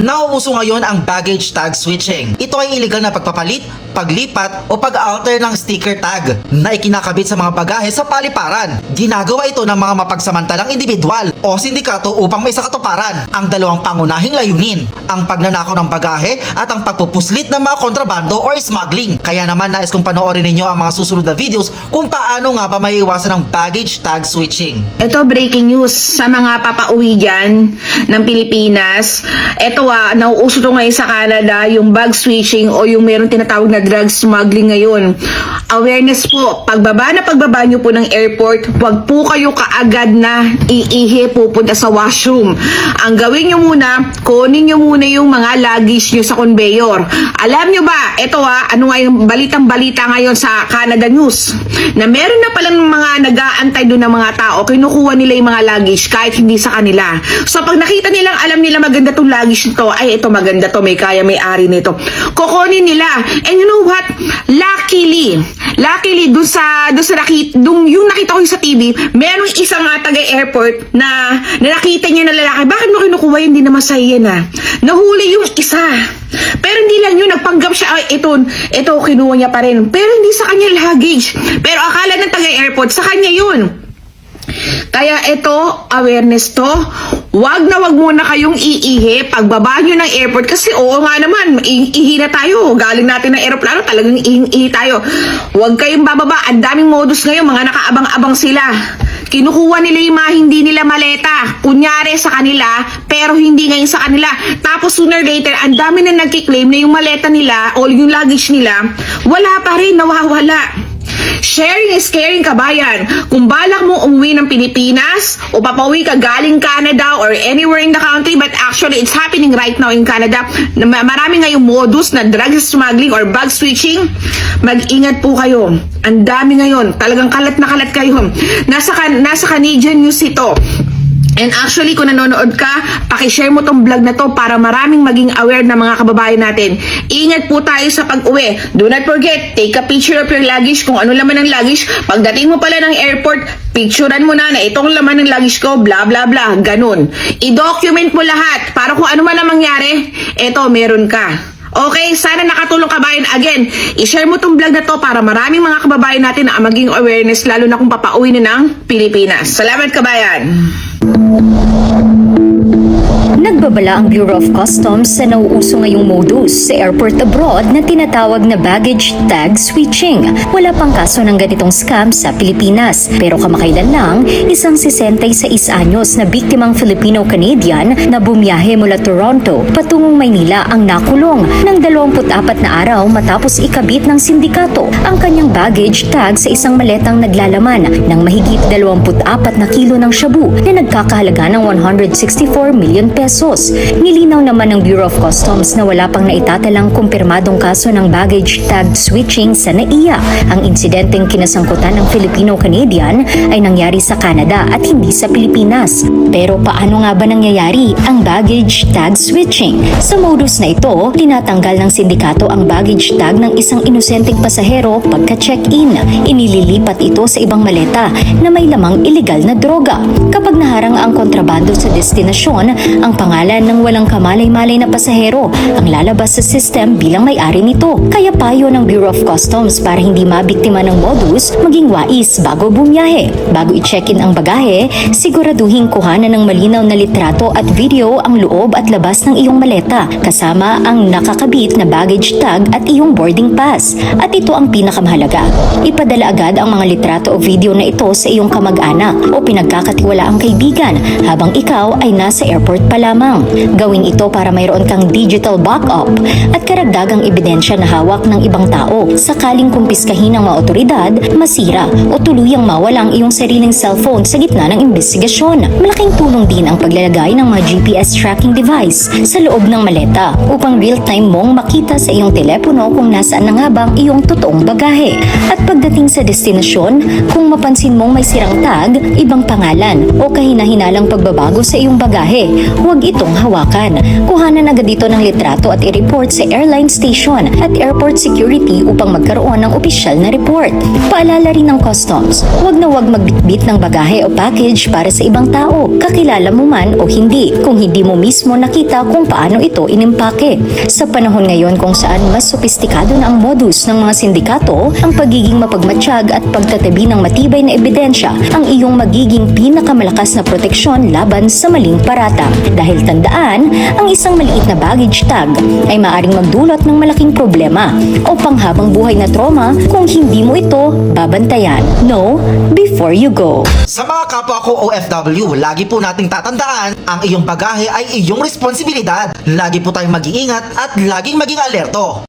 Nauuso ngayon ang baggage tag switching. Ito ay illegal na pagpapalit, paglipat o pag-alter ng sticker tag na ikinakabit sa mga bagahe sa paliparan. Ginagawa ito ng mga mapagsamantalang individual o sindikato upang may sakatuparan ang dalawang pangunahing layunin, ang pagnanakaw ng bagahe at ang pagpupuslit ng mga kontrabando or smuggling. Kaya naman nais kong panoorin ninyo ang mga susunod na videos kung paano nga ba maiiwasan ang baggage tag switching. Ito, breaking news sa mga papauwi dyan ng Pilipinas. Ito nauuso to ngayon sa Canada, yung bag switching o yung meron tinatawag na drug smuggling ngayon. Awareness po, pagbaba nyo po ng airport, huwag po kayo kaagad na iihi pupunta sa washroom. Ang gawin nyo muna, kunin nyo muna yung mga luggage nyo sa conveyor. Alam nyo ba, ito ano nga yung balitang-balita ngayon sa Canada News, na meron na palang mga nag-aantay doon ng mga tao, kinukuha nila yung mga luggage kahit hindi sa kanila. So pag nakita nilang alam nila maganda tong luggage nito, ay ito maganda to, may kaya, may ari nito, kukunin nila. And you know what? Luckily dun yung nakita ko sa TV, merong isang taga-airport na nakita niya na lalaki. Bakit mo kinukuha yun? Hindi naman sa'yo yan Nahuli yung isa. Pero hindi lang yun, nagpanggap siya, ay ito kinuha niya pa rin. Pero hindi sa kanya luggage. Pero akala ng taga-airport, sa kanya yun. Kaya ito, awareness to, wag muna kayong iihi pagbaba nyo ng airport, kasi oo nga naman, ihi na tayo, galing natin ng aeroplano, talagang ihi tayo. Wag kayong bababa, ang daming modus ngayon, mga nakaabang-abang sila. Kinukuha nila yung mga hindi nila maleta, kunyari sa kanila, pero hindi ngayon sa kanila. Tapos sooner or later, ang dami na nagkiklaim na yung maleta nila o yung luggage nila, wala pa rin, nawawala. Sharing is caring, kabayan. Kung balak mo umuwi ng Pilipinas o papauwi ka galing Canada or anywhere in the country, but actually it's happening right now in Canada, na marami ngayong modus na drug smuggling or bag switching, mag-ingat po kayo. Ang dami ngayon, talagang kalat na kalat kayo. Nasa Canadian News ito. And actually, kung nanonood ka, pakishare mo tong vlog na to para maraming maging aware na mga kababayan natin. Ingat po tayo sa pag-uwi. Do not forget, take a picture of your luggage, kung ano laman ng luggage. Pagdating mo pala ng airport, picturean mo na itong laman ng luggage ko, bla bla bla, ganun. I-document mo lahat para kung ano man ang mangyari, eto, meron ka. Okay, sana nakatulong, kabayan. Again, i-share mo tong vlog na to para maraming mga kababayan natin na maging awareness, lalo na kung papauwi na ng Pilipinas. Salamat, kabayan! Nagbabala ang Bureau of Customs sa nauuso ngayong modus sa airport abroad na tinatawag na baggage tag switching. Wala pang kaso ng ganitong scam sa Pilipinas, pero kamakailan lang, isang 66 anyos na biktimang Filipino-Canadian na bumiyahe mula Toronto patungong Maynila ang nakulong ng 24 na araw matapos ikabit ng sindikato ang kanyang baggage tag sa isang maletang naglalaman ng mahigit 24 na kilo ng shabu na nagkakahalaga ng 164 million pesos. Nilinaw naman ng Bureau of Customs na wala pang naitatalang kumpirmadong kaso ng baggage tag switching sa NAIA. Ang insidenteng kinasangkutan ng Filipino-Canadian ay nangyari sa Canada at hindi sa Pilipinas. Pero paano nga ba nangyayari ang baggage tag switching? Sa modus na ito, tinatanggal ng sindikato ang baggage tag ng isang inosenteng pasahero pagka-check-in. Inililipat ito sa ibang maleta na may lamang illegal na droga. Kapag naharang ang kontrabando sa destinasyon, ang pangalan ng walang kamalay-malay na pasahero ang lalabas sa system bilang may-ari nito. Kaya payo ng Bureau of Customs para hindi mabiktima ng modus, maging wais bago bumiyahe. Bago i-check-in ang bagahe, siguraduhin kuhanan ng malinaw na litrato at video ang loob at labas ng iyong maleta, kasama ang nakakabit na baggage tag at iyong boarding pass. At ito ang pinakamahalaga. Ipadala agad ang mga litrato o video na ito sa iyong kamag-anak o pinagkakatiwalaang kaibigan habang ikaw ay nasa airport pa lamang. Gawin ito para mayroon kang digital backup at karagdagang ebidensya na hawak ng ibang tao sakaling kumpiskahin ng mga otoridad, masira o tuluyang mawala ang iyong sariling cellphone sa gitna ng investigasyon. Malaking tulong din ang paglalagay ng mga GPS tracking device sa loob ng maleta upang real-time mong makita sa iyong telepono kung nasaan na nga ba ang iyong totoong bagahe. At pagdating sa destinasyon, kung mapansin mong may sirang tag, ibang pangalan o kahina-hinalang pagbabago sa iyong bagahe, huwag huwag itong hawakan. Kuhanan agad dito ng litrato at i-report sa airline station at airport security upang magkaroon ng opisyal na report. Paalala rin ng customs, huwag na huwag magbitbit ng bagahe o package para sa ibang tao, kakilala mo man o hindi, kung hindi mo mismo nakita kung paano ito inimpake. Sa panahon ngayon kung saan mas sopistikado na ang modus ng mga sindikato, ang pagiging mapagmatsyag at pagtatabi ng matibay na ebidensya ang iyong magiging pinakamalakas na proteksyon laban sa maling paratang. Dahil tandaan, ang isang maliit na baggage tag ay maaring magdulot ng malaking problema o panghabang buhay na trauma kung hindi mo ito babantayan. Know before you go. Sa mga kapwa ko OFW, lagi po nating tatandaan, ang iyong bagahe ay iyong responsibilidad. Lagi po tayong mag-iingat at laging maging alerto.